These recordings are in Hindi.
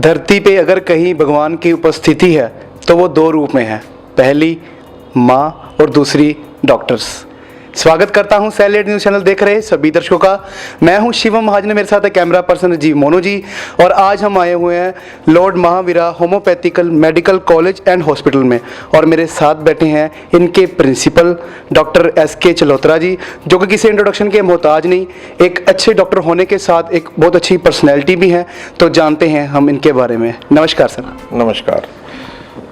धरती पे अगर कहीं भगवान की उपस्थिति है तो वो दो रूप में है, पहली माँ और दूसरी डॉक्टर्स। स्वागत करता हूं सैलेड न्यूज़ चैनल देख रहे सभी दर्शकों का। मैं हूं शिवम महाजन, मेरे साथ है कैमरा पर्सन राजीव मोनू जी। और आज हम आए हुए हैं lord Mahavira homeopathical medical college and hospital में, और मेरे साथ बैठे हैं इनके principal doctor SK Chalotra ji, जो कि किसी इंट्रोडक्शन के मोहताज नहीं, एक अच्छे डॉक्टर होने के साथ एक बहुत अच्छी पर्सनैलिटी भी है। तो जानते हैं हम इनके बारे में। नमस्कार सर। नमस्कार।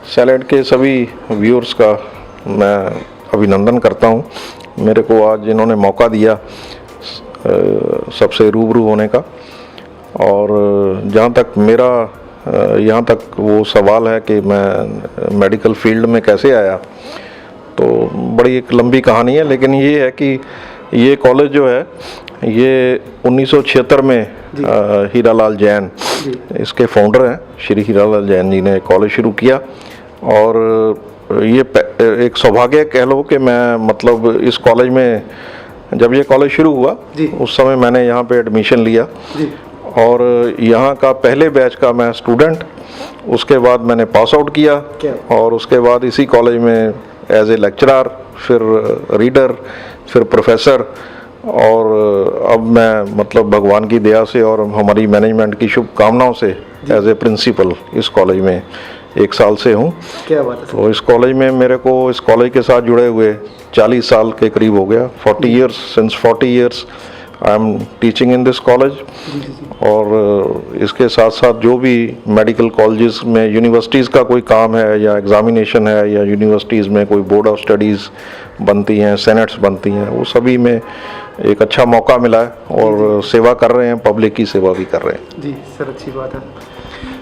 सैलेड के सभी व्यूअर्स का मैं अभिनंदन करता हूं। मेरे को आज इन्होंने मौका दिया सबसे रूबरू होने का, और जहाँ तक मेरा यहाँ तक वो सवाल है कि मैं मेडिकल फील्ड में कैसे आया, तो बड़ी एक लंबी कहानी है। लेकिन ये है कि ये कॉलेज जो है ये 1976 में हीरालाल जैन इसके फाउंडर हैं। श्री हीरालाल जैन जी ने कॉलेज शुरू किया, और ये एक सौभाग्य कह लो कि मैं मतलब इस कॉलेज में जब ये कॉलेज शुरू हुआ उस समय मैंने यहाँ पे एडमिशन लिया, और यहाँ का पहले बैच का मैं स्टूडेंट, उसके बाद मैंने पास आउट किया, और उसके बाद इसी कॉलेज में एज ए लेक्चरर, फिर रीडर, फिर प्रोफेसर, और अब मैं मतलब भगवान की दया से और हमारी मैनेजमेंट की शुभकामनाओं से एज ए प्रिंसिपल इस कॉलेज में 1 साल से हूँ। क्या बात है। तो इस कॉलेज में मेरे को इस कॉलेज के साथ जुड़े हुए 40 साल के करीब हो गया। 40 years, since 40 years I am teaching in this college. और इसके साथ साथ जो भी मेडिकल कॉलेजेस में यूनिवर्सिटीज़ का कोई काम है, या एग्जामिनेशन है, या यूनिवर्सिटीज़ में कोई बोर्ड ऑफ स्टडीज़ बनती हैं, सेनेट्स बनती हैं, वो सभी में एक अच्छा मौका मिला है, और सेवा कर रहे हैं, पब्लिक की सेवा भी कर रहे हैं। जी सर, अच्छी बात है।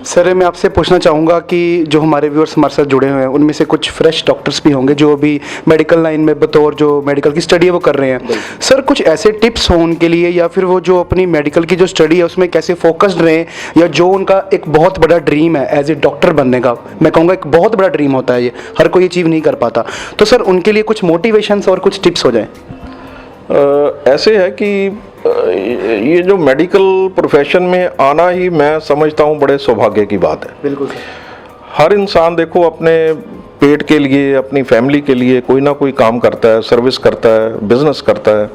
सर मैं आपसे पूछना चाहूँगा कि जो हमारे व्यूअर्स हमारे साथ जुड़े हुए हैं उनमें से कुछ फ्रेश डॉक्टर्स भी होंगे जो अभी मेडिकल लाइन में बतौर जो मेडिकल की स्टडी है वो कर रहे हैं। सर कुछ ऐसे टिप्स हों उनके लिए, या फिर वो जो अपनी मेडिकल की जो स्टडी है उसमें कैसे फोकस्ड रहें, या जो उनका एक बहुत बड़ा ड्रीम है एज ए डॉक्टर बनने का, मैं कहूँगा एक बहुत बड़ा ड्रीम होता है, ये हर कोई अचीव नहीं कर पाता, तो सर उनके लिए कुछ मोटिवेशंस और कुछ टिप्स हो जाएँ। ऐसे है कि ये जो मेडिकल प्रोफेशन में आना ही मैं समझता हूँ बड़े सौभाग्य की बात है। बिल्कुल। हर इंसान देखो अपने पेट के लिए, अपनी फैमिली के लिए कोई ना कोई काम करता है, सर्विस करता है, बिजनेस करता है।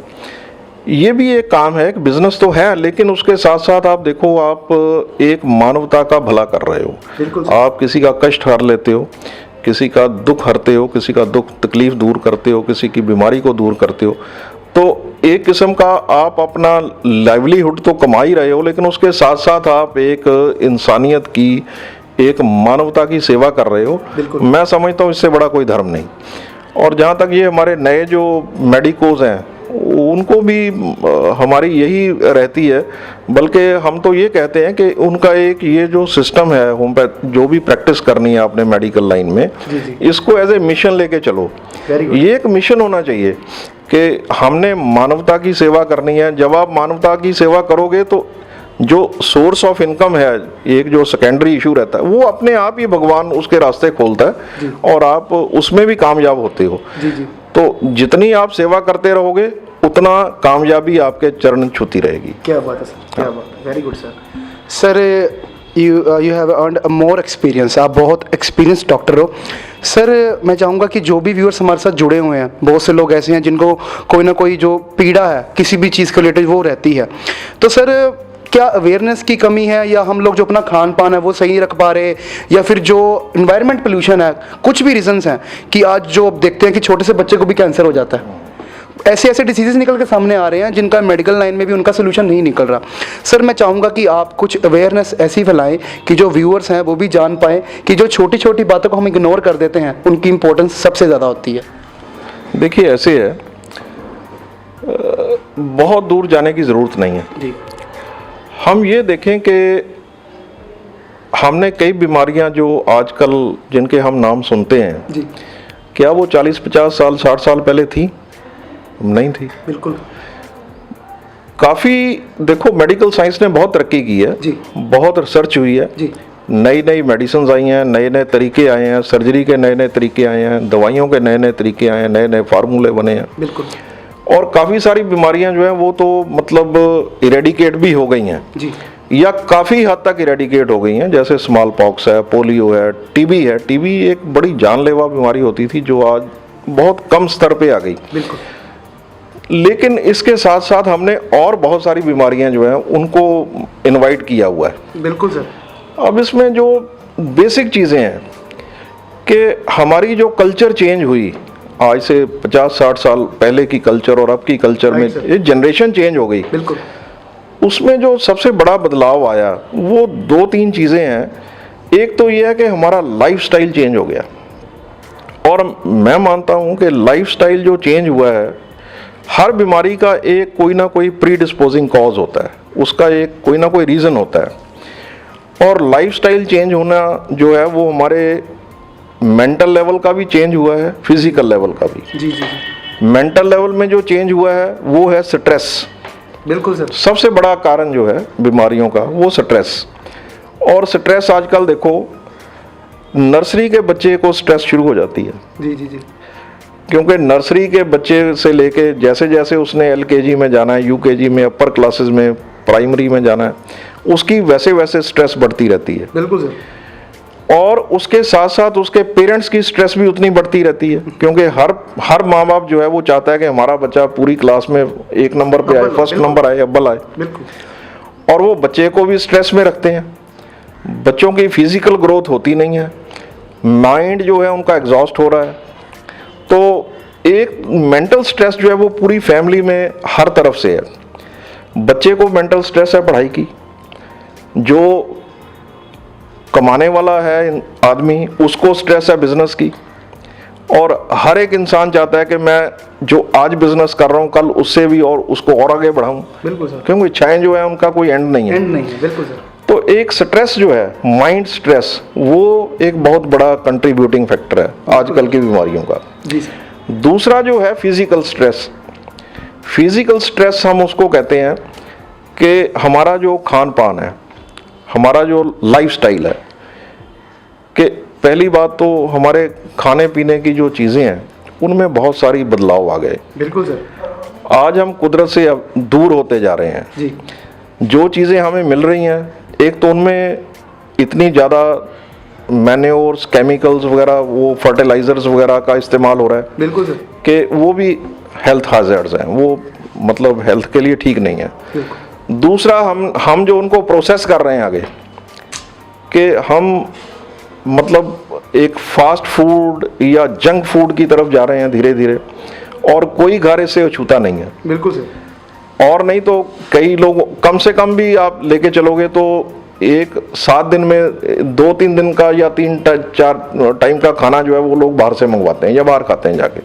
ये भी एक काम है, एक बिजनेस तो है, लेकिन उसके साथ साथ आप देखो आप एक मानवता का भला कर रहे हो। आप किसी का कष्ट हर लेते हो, किसी का दुख हरते हो, किसी का दुख तकलीफ दूर करते हो, किसी की बीमारी को दूर करते हो। तो एक किस्म का आप अपना लाइवलीहुड तो कमा ही रहे हो, लेकिन उसके साथ साथ आप एक इंसानियत की, एक मानवता की सेवा कर रहे हो। मैं समझता हूँ इससे बड़ा कोई धर्म नहीं। और जहाँ तक ये हमारे नए जो मेडिकोज हैं उनको भी हमारी यही रहती है, बल्कि हम तो ये कहते हैं कि उनका एक ये जो सिस्टम है होम्योपैथ जो भी प्रैक्टिस करनी है आपने मेडिकल लाइन में, इसको एज ए मिशन लेके चलो। ये एक मिशन होना चाहिए कि हमने मानवता की सेवा करनी है। जब आप मानवता की सेवा करोगे तो जो सोर्स ऑफ इनकम है, एक जो सेकेंडरी इशू रहता है, वो अपने आप ही भगवान उसके रास्ते खोलता है, और आप उसमें भी कामयाब होते हो। तो जितनी आप सेवा करते रहोगे उतना कामयाबी आपके चरण छूती रहेगी। क्या बात है सर, क्या बात है, very good sir. Sir you have earned a more experience, आप बहुत एक्सपीरियंस डॉक्टर हो। सर मैं चाहूँगा कि जो भी व्यूअर्स हमारे साथ जुड़े हुए हैं, बहुत से लोग ऐसे हैं जिनको कोई ना कोई जो पीड़ा है किसी भी चीज़ के रिलेटेड वो रहती है, तो सर क्या अवेयरनेस की कमी है, या हम लोग जो अपना खान पान है वो सही रख पा रहे, या फिर जो इन्वायरमेंट पोल्यूशन है, कुछ भी रीजंस हैं कि आज जो देखते हैं कि छोटे से बच्चे को भी कैंसर हो जाता है। ऐसे ऐसे डिसीजेस निकल के सामने आ रहे हैं जिनका मेडिकल लाइन में भी उनका सोल्यूशन नहीं निकल रहा। सर मैं चाहूँगा कि आप कुछ अवेयरनेस ऐसी फैलाएं कि जो व्यूअर्स हैं वो भी जान पाएँ कि जो छोटी छोटी बातों को हम इग्नोर कर देते हैं उनकी इंपॉर्टेंस सबसे ज़्यादा होती है। देखिए ऐसे है, बहुत दूर जाने की ज़रूरत नहीं है जी। हम ये देखें कि हमने कई बीमारियां जो आजकल जिनके हम नाम सुनते हैं जी, क्या वो 40-50 साल 60 साल पहले थी? नहीं थी। बिल्कुल। काफ़ी देखो मेडिकल साइंस ने बहुत तरक्की की है जी, बहुत रिसर्च हुई है जी, नई नई मेडिसिन आई हैं, नए नए तरीके आए हैं, सर्जरी के नए नए तरीके आए हैं, दवाइयों के नए नए तरीके आए हैं, नए नए फार्मूले बने हैं। बिल्कुल। और काफ़ी सारी बीमारियां जो हैं वो तो मतलब इरेडिकेट भी हो गई हैं जी। या काफ़ी हद तक इरेडिकेट हो गई हैं, जैसे स्मॉल पॉक्स है, पोलियो है, टीबी है। टीबी एक बड़ी जानलेवा बीमारी होती थी जो आज बहुत कम स्तर पे आ गई। बिल्कुल। लेकिन इसके साथ साथ हमने और बहुत सारी बीमारियां जो हैं उनको इनवाइट किया हुआ है। बिल्कुल सर। अब इसमें जो बेसिक चीज़ें हैं कि हमारी जो कल्चर चेंज हुई आज से 50-60 साल पहले की कल्चर और अब की कल्चर में, ये जनरेशन चेंज हो गई। बिल्कुल। उसमें जो सबसे बड़ा बदलाव आया वो 2-3 चीज़ें हैं। एक तो ये है कि हमारा लाइफस्टाइल चेंज हो गया, और मैं मानता हूँ कि लाइफस्टाइल जो चेंज हुआ है, हर बीमारी का एक कोई ना कोई प्री डिस्पोजिंग कॉज होता है, उसका एक कोई ना कोई रीज़न होता है। और लाइफस्टाइल चेंज होना जो है वो हमारे मेंटल लेवल का भी चेंज हुआ है, फिजिकल लेवल का भी। जी जी जी। मेंटल लेवल में जो चेंज हुआ है वो है स्ट्रेस। बिल्कुल सर। सबसे बड़ा कारण जो है बीमारियों का वो स्ट्रेस। और स्ट्रेस आजकल देखो नर्सरी के बच्चे को स्ट्रेस शुरू हो जाती है। जी जी जी। क्योंकि नर्सरी के बच्चे से लेके जैसे जैसे उसने एलकेजी में जाना है, यूकेजी में, अपर क्लासेस में, प्राइमरी में जाना है, उसकी वैसे वैसे स्ट्रेस बढ़ती रहती है। बिल्कुल सर। और उसके साथ साथ उसके पेरेंट्स की स्ट्रेस भी उतनी बढ़ती रहती है, क्योंकि हर माँ बाप जो है वो चाहता है कि हमारा बच्चा पूरी क्लास में 1 नंबर पे आए, फर्स्ट नंबर आए, अव्वल आए। बिल्कुल। और वो बच्चे को भी स्ट्रेस में रखते हैं। बच्चों की फिजिकल ग्रोथ होती नहीं है, माइंड जो है उनका एग्जॉस्ट हो रहा है। तो एक मेंटल स्ट्रेस जो है वो पूरी फैमिली में हर तरफ से है। बच्चे को मेंटल स्ट्रेस है पढ़ाई की, जो कमाने वाला है आदमी उसको स्ट्रेस है बिजनेस की, और हर एक इंसान चाहता है कि मैं जो आज बिजनेस कर रहा हूँ कल उससे भी और उसको और आगे बढ़ाऊँ। बिल्कुल सर। क्योंकि इच्छाएं जो है उनका कोई एंड नहीं है। एंड नहीं है। बिल्कुल सर। तो एक स्ट्रेस जो है, माइंड स्ट्रेस, वो एक बहुत बड़ा कंट्रीब्यूटिंग फैक्टर है आजकल की बीमारियों का। जी सर। दूसरा जो है फिजिकल स्ट्रेस। फिजिकल स्ट्रेस हम उसको कहते हैं कि हमारा जो खान पान है, हमारा जो लाइफस्टाइल है, कि पहली बात तो हमारे खाने पीने की जो चीज़ें हैं उनमें बहुत सारी बदलाव आ गए। बिल्कुल सर। आज हम कुदरत से अब दूर होते जा रहे हैं। जी। जो चीज़ें हमें मिल रही हैं, एक तो उनमें इतनी ज़्यादा मैन्योर्स, केमिकल्स वगैरह, वो फर्टिलाइजर्स वगैरह का इस्तेमाल हो रहा है। बिल्कुल सर। कि वो भी हेल्थ हैजर्ड्स हैं, वो मतलब हेल्थ के लिए ठीक नहीं है। दूसरा हम जो उनको प्रोसेस कर रहे हैं आगे, कि हम मतलब एक फास्ट फूड या जंक फूड की तरफ जा रहे हैं धीरे धीरे, और कोई घर इसे छूता नहीं है। बिल्कुल सर। और नहीं तो कई लोग, कम से कम भी आप लेके चलोगे तो एक 7 दिन में 2-3 दिन का या 3-4 टाइम का खाना जो है वो लोग बाहर से मंगवाते हैं या बाहर खाते हैं जाके।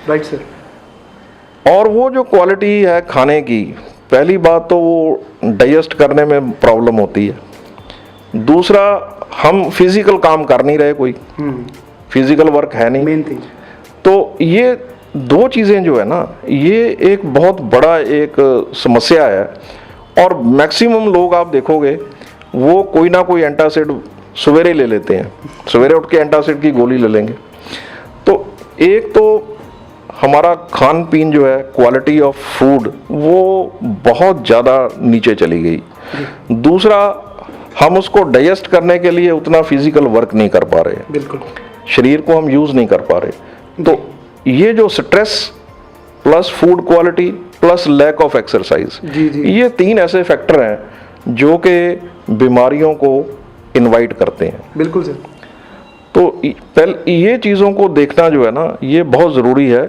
Right sir. और वो जो क्वालिटी है खाने की, पहली बात तो वो डाइजेस्ट करने में प्रॉब्लम होती है। दूसरा, हम फिजिकल काम कर नहीं रहे, कोई फिजिकल वर्क है नहीं। Main thing. तो ये 2 चीज़ें जो है ना, ये एक बहुत बड़ा एक समस्या है। और मैक्सिमम लोग आप देखोगे वो कोई ना कोई एंटासिड सवेरे ले लेते हैं, सवेरे उठ के एंटासिड की गोली ले लेंगे। तो एक तो हमारा खान पीन जो है, क्वालिटी ऑफ फूड, वो बहुत ज़्यादा नीचे चली गई। दूसरा, हम उसको डाइजेस्ट करने के लिए उतना फिजिकल वर्क नहीं कर पा रहे। बिल्कुल। शरीर को हम यूज़ नहीं कर पा रहे। तो ये जो stress plus food quality plus lack of exercise, ये 3 ऐसे फैक्टर हैं जो कि बीमारियों को इनवाइट करते हैं। बिल्कुल सर। तो पहले ये चीज़ों को देखना जो है ना, ये बहुत ज़रूरी है।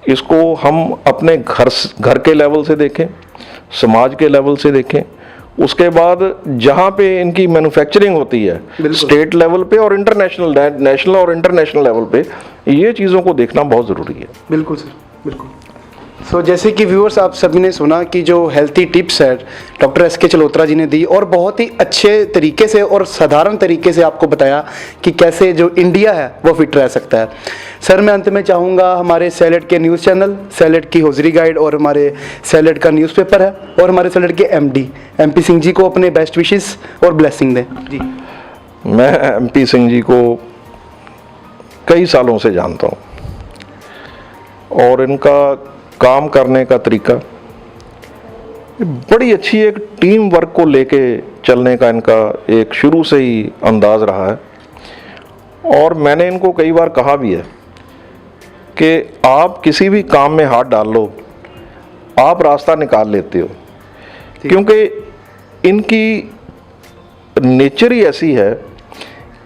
इसको हम अपने घर के लेवल से देखें, समाज के लेवल से देखें, उसके बाद जहाँ पे इनकी मैन्युफैक्चरिंग होती है स्टेट लेवल पे और नेशनल और इंटरनेशनल लेवल पे, ये चीज़ों को देखना बहुत ज़रूरी है। बिल्कुल सर, बिल्कुल। सो जैसे कि व्यूअर्स आप सभी ने सुना कि जो हेल्थी टिप्स है डॉक्टर एस के चलोत्रा जी ने दी, और बहुत ही अच्छे तरीके से और साधारण तरीके से आपको बताया कि कैसे जो इंडिया है वो फिट रह सकता है। सर मैं अंत में चाहूँगा, हमारे सैलेड के न्यूज़ चैनल, सैलेड की हौजरी गाइड और हमारे सैलेड का न्यूज़पेपर है, और हमारे सैलेड के एमडी MP सिंह जी को अपने बेस्ट विशेस और ब्लेसिंग दें जी। मैं MP सिंह जी को कई सालों से जानता हूँ, और इनका काम करने का तरीका, बड़ी अच्छी एक टीम वर्क को लेके चलने का इनका एक शुरू से ही अंदाज रहा है। और मैंने इनको कई बार कहा भी है कि आप किसी भी काम में हाथ डाल लो, आप रास्ता निकाल लेते हो, क्योंकि इनकी नेचर ही ऐसी है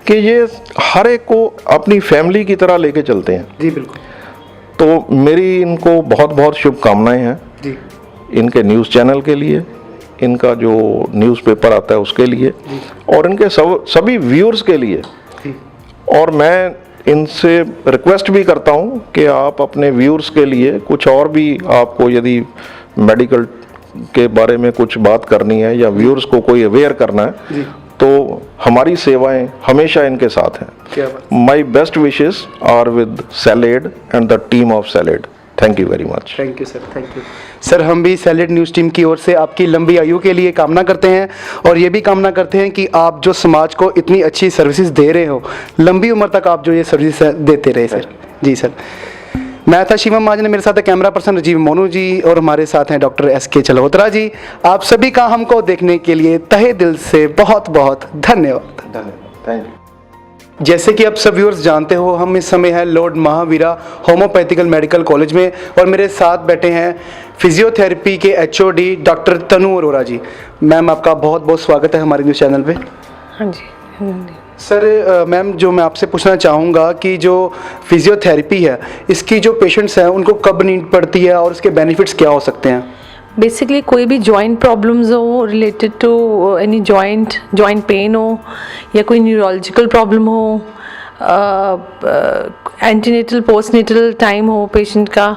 कि ये हर एक को अपनी फैमिली की तरह लेके चलते हैं। जी बिल्कुल। तो मेरी इनको बहुत बहुत शुभकामनाएं हैं जी। इनके न्यूज़ चैनल के लिए, इनका जो न्यूज़पेपर आता है उसके लिए, और इनके सभी व्यूअर्स के लिए। और मैं इनसे रिक्वेस्ट भी करता हूं कि आप अपने व्यूअर्स के लिए कुछ और भी, आपको यदि मेडिकल के बारे में कुछ बात करनी है या व्यूअर्स को कोई अवेयर करना है, तो हमारी सेवाएं हमेशा इनके साथ हैं। My best wishes are with salad and the team of salad. Thank you very much. Thank you sir, thank you sir. हम भी सैलेड न्यूज़ टीम की ओर से आपकी लंबी आयु के लिए कामना करते हैं, और ये भी कामना करते हैं कि आप जो समाज को इतनी अच्छी सर्विसेज दे रहे हो, लंबी उम्र तक आप जो ये सर्विस देते रहे सर। जी सर। मैं था शिवम महाजन, मेरे साथ है कैमरा पर्सन राजीव मोनू जी, और हमारे साथ हैं डॉक्टर SK चल्होत्रा जी। आप सभी का हमको देखने के लिए तहे दिल से बहुत बहुत धन्यवाद। Thank you. जैसे कि आप सब व्यूअर्स जानते हो, हम इस समय हैं lord Mahavira homeopathical medical college में, और मेरे साथ बैठे हैं फिजियोथेरेपी के HOD डॉक्टर तनु अरोरा जी। मैम, आपका बहुत बहुत स्वागत है हमारे न्यूज़ चैनल पे। हाँ जी। सर मैम, जो मैं आपसे पूछना चाहूँगा कि जो फिजियोथेरेपी है, इसकी जो पेशेंट्स हैं उनको कब नीड पड़ती है और उसके बेनिफिट्स क्या हो सकते हैं? बेसिकली कोई भी जॉइंट प्रॉब्लम्स हो related to any joint pain हो, या कोई न्यूरोलॉजिकल प्रॉब्लम हो, एंटीनेटल पोस्टनेटल टाइम हो पेशेंट का,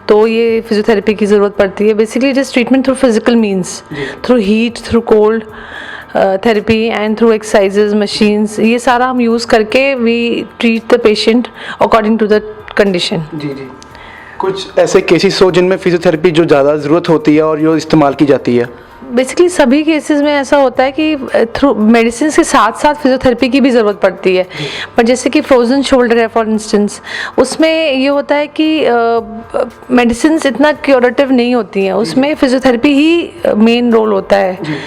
तो ये फिजियोथेरेपी की ज़रूरत पड़ती है। Basically it is treatment through physical means, through heat, through cold therapy and through exercises, machines, ये सारा हम यूज़ करके we treat the patient according to the condition. जी जी। कुछ ऐसे केसेस हो जिनमें फिजियोथेरेपी जो ज़्यादा ज़रूरत होती है और जो इस्तेमाल की जाती है? बेसिकली सभी केसेस में ऐसा होता है कि थ्रू मेडिसिन के साथ साथ फिजियोथेरेपी की भी ज़रूरत पड़ती है। पर जैसे कि फ्रोजन शोल्डर है फॉर इंस्टेंस, उसमें ये होता है कि मेडिसिन इतना क्योरेटिव नहीं होती हैं, उसमें फिजियोथेरेपी ही मेन रोल होता है।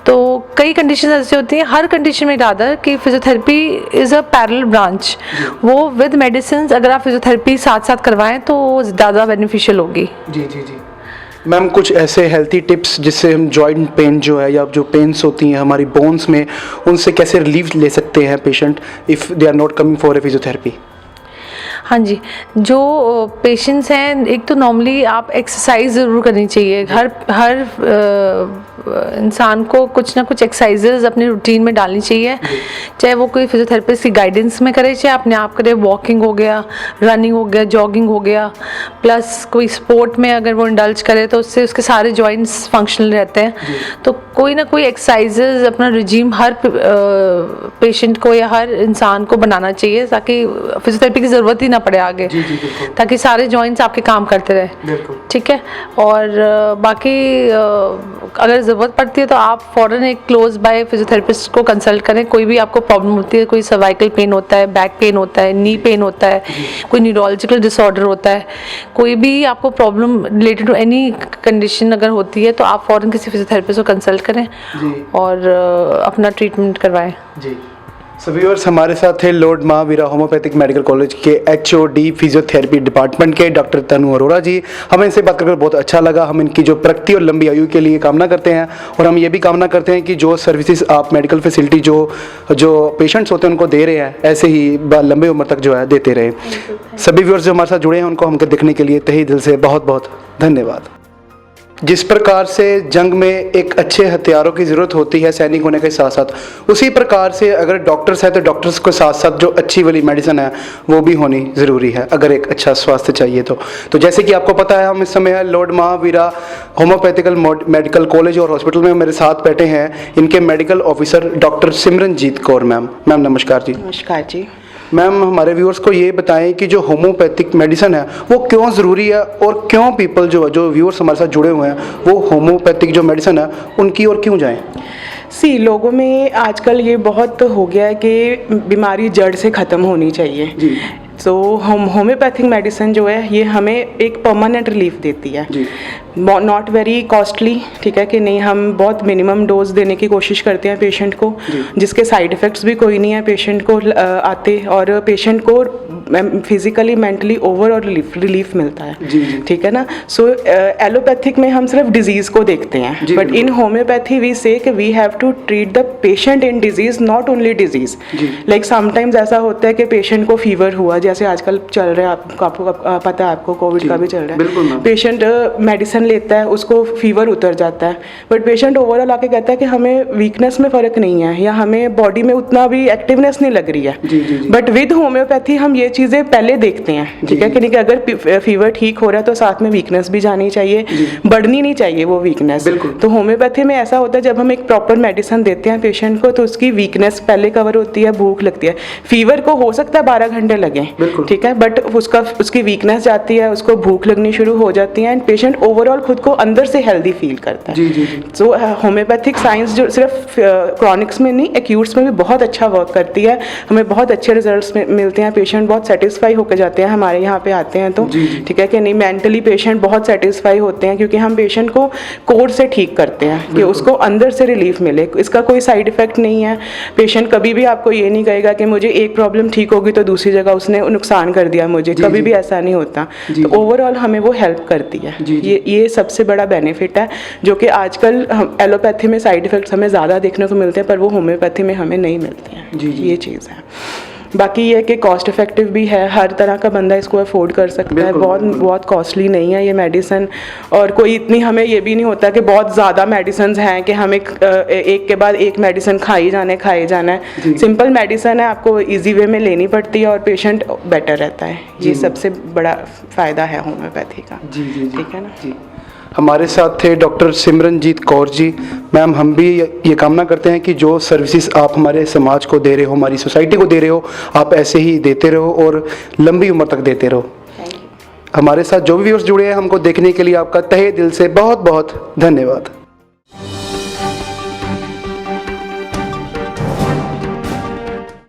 तो कई कंडीशन ऐसे होती हैं, हर कंडीशन में रादर कि physiotherapy is a parallel branch, वो विद मेडिसिन अगर आप फिजियोथेरेपी साथ साथ करवाएं तो ज़्यादा बेनिफिशियल होगी। जी जी जी। मैम, कुछ ऐसे हेल्थी टिप्स जिससे हम जॉइंट पेन जो है या जो पेन्स होती हैं हमारी बोन्स में, उनसे कैसे रिलीफ ले सकते हैं patient if they are not coming for a physiotherapy? हाँ जी, जो पेशेंट्स हैं, एक तो नॉर्मली आप एक्सरसाइज ज़रूर करनी चाहिए। हर इंसान को कुछ ना कुछ एक्सरसाइजेज अपने रूटीन में डालनी चाहिए, चाहे वो कोई फिजियोथेरेपिस्ट की गाइडेंस में करे, चाहे अपने आप करे। वॉकिंग हो गया, रनिंग हो गया, जॉगिंग हो गया, प्लस कोई स्पोर्ट में अगर वो इंडल्ज करे तो उससे उसके सारे जॉइंट्स फंक्शनल रहते हैं। तो कोई ना कोई एक्सरसाइजेज अपना रिजीम हर पेशेंट को या हर इंसान को बनाना चाहिए, ताकि फिजियोथेरेपी की ज़रूरत ही ना पड़े आगे, ताकि सारे जॉइंट्स आपके काम करते रहे। ठीक है। और बाकी अगर ज़रूरत पड़ती है तो आप फ़ौरन एक क्लोज बाय फिजियोथेरेपिस्ट को कंसल्ट करें। कोई भी आपको प्रॉब्लम होती है, कोई सर्वाइकल पेन होता है, बैक पेन होता है, नी पेन होता है, कोई न्यूरोलॉजिकल डिसऑर्डर होता है, कोई भी आपको problem related to any condition अगर होती है, तो आप फ़ौरन किसी फिजियोथेरेपिस्ट को कंसल्ट करें और अपना ट्रीटमेंट करवाएं। जी। सो व्यूअर्स, हमारे साथ थे Lord Mahavira homeopathic medical college के HOD फिजियोथेरेपी डिपार्टमेंट के डॉक्टर तनु अरोरा जी। हमें इनसे बात कर बहुत अच्छा लगा। हम इनकी जो प्रगति और लंबी आयु के लिए कामना करते हैं, और हम ये भी कामना करते हैं कि जो सर्विसेज आप मेडिकल फैसिलिटी जो पेशेंट्स होते हैं उनको दे रहे हैं, ऐसे ही लंबी उम्र तक जो है देते रहे। सभी व्यूअर्स जो हमारे साथ जुड़े हैं उनको हमको देखने के लिए तहे दिल से बहुत बहुत धन्यवाद। जिस प्रकार से जंग में एक अच्छे हथियारों की ज़रूरत होती है सैनिक होने के साथ साथ, उसी प्रकार से अगर डॉक्टर्स है तो डॉक्टर्स के साथ साथ जो अच्छी वाली मेडिसिन है वो भी होनी ज़रूरी है अगर एक अच्छा स्वास्थ्य चाहिए तो जैसे कि आपको पता है, हम इस समय है Lord Mahavira homeopathical medical college और हॉस्पिटल में मेरे साथ बैठे हैं इनके medical officer doctor Simranjeet Kaur ma'am. Ma'am नमस्कार जी। नमस्कार जी। मैम, हमारे व्यूअर्स को ये बताएं कि जो होम्योपैथिक मेडिसिन है वो क्यों ज़रूरी है, और क्यों पीपल जो व्यूअर्स हमारे साथ जुड़े हुए हैं वो होम्योपैथिक जो मेडिसिन है उनकी ओर क्यों जाएं? लोगों में आजकल ये बहुत हो गया है कि बीमारी जड़ से ख़त्म होनी चाहिए जी। सो होम्योपैथिक मेडिसिन जो है ये हमें एक परमानेंट रिलीफ देती है, नॉट वेरी कॉस्टली, ठीक है कि नहीं, हम बहुत मिनिमम डोज देने की कोशिश करते हैं पेशेंट को, जिसके साइड इफ़ेक्ट्स भी कोई नहीं है पेशेंट को आते, और पेशेंट को फिजिकली मेंटली ओवरऑल रिलीफ मिलता है, ठीक है ना। सो एलोपैथिक में हम सिर्फ डिजीज़ को देखते हैं, but in homeopathy we say कि we have to treat the patient in disease, not only disease. Like sometimes ऐसा होता है कि पेशेंट को फीवर हुआ, जैसे आजकल चल रहा है, आपको पता है, आपको कोविड का भी चल रहा है, पेशेंट मेडिसिन लेता है, उसको फीवर उतर जाता है, बट पेशेंट ओवरऑल आके कहता है कि हमें वीकनेस में फ़र्क नहीं है, या हमें बॉडी में उतना भी एक्टिवनेस नहीं लग रही है। बट विद होम्योपैथी हम ये चीज़ें पहले देखते हैं, ठीक है कि नहीं, कि अगर फीवर ठीक हो रहा है तो साथ में वीकनेस भी जानी चाहिए, बढ़नी नहीं चाहिए वो वीकनेस। तो होम्योपैथी में ऐसा होता है, जब हम एक प्रॉपर मेडिसिन देते हैं पेशेंट को तो उसकी वीकनेस पहले कवर होती है, भूख लगती है। फीवर को हो सकता है 12 घंटे लगे, ठीक है, बट उसकी वीकनेस जाती है, उसको भूख लगनी शुरू हो जाती है, एंड पेशेंट ओवरऑल खुद को अंदर से हेल्दी फील करता है। सो होम्योपैथिक साइंस जो सिर्फ क्रॉनिक्स में नहीं, एक्यूट्स में भी बहुत अच्छा वर्क करती है, हमें बहुत अच्छे रिजल्ट्स मिलते हैं, पेशेंट बहुत सेटिस्फाई होकर जाते हैं हमारे यहाँ पे आते हैं तो, ठीक है कि नहीं, मेंटली पेशेंट बहुत सेटिस्फाई होते हैं, क्योंकि हम पेशेंट को कोर से ठीक करते हैं कि उसको अंदर से रिलीफ मिले, इसका कोई साइड इफेक्ट नहीं है। पेशेंट कभी भी आपको ये नहीं कहेगा कि मुझे एक प्रॉब्लम ठीक होगी तो दूसरी जगह उसने नुकसान कर दिया मुझे, कभी भी ऐसा नहीं होता। तो ओवरऑल हमें वो हेल्प करती है, ये सबसे बड़ा बेनिफिट है, जो कि आजकल हम एलोपैथी में साइड इफेक्ट्स हमें ज़्यादा देखने को मिलते हैं, पर वो होम्योपैथी में हमें नहीं मिलते हैं। ये चीज़ है। बाकी ये कि कॉस्ट इफेक्टिव भी है, हर तरह का बंदा इसको अफोर्ड कर सकता है, बहुत कॉस्टली नहीं है ये मेडिसिन, और कोई इतनी हमें ये भी नहीं होता कि बहुत ज़्यादा मेडिसिन हैं कि हमें एक के बाद एक मेडिसिन खाई जाना है। सिंपल मेडिसिन है, आपको इजी वे में लेनी पड़ती है और पेशेंट बेटर रहता है। ये सबसे बड़ा फ़ायदा है होम्योपैथी का। ठीक है ना। हमारे साथ थे डॉक्टर सिमरनजीत कौर जी। मैम, हम भी ये कामना करते हैं कि जो सर्विसेज आप हमारे समाज को दे रहे हो, हमारी सोसाइटी को दे रहे हो, आप ऐसे ही देते रहो और लंबी उम्र तक देते रहो। हमारे साथ जो भी व्यूअर्स जुड़े हैं, हमको देखने के लिए आपका तहे दिल से बहुत बहुत धन्यवाद।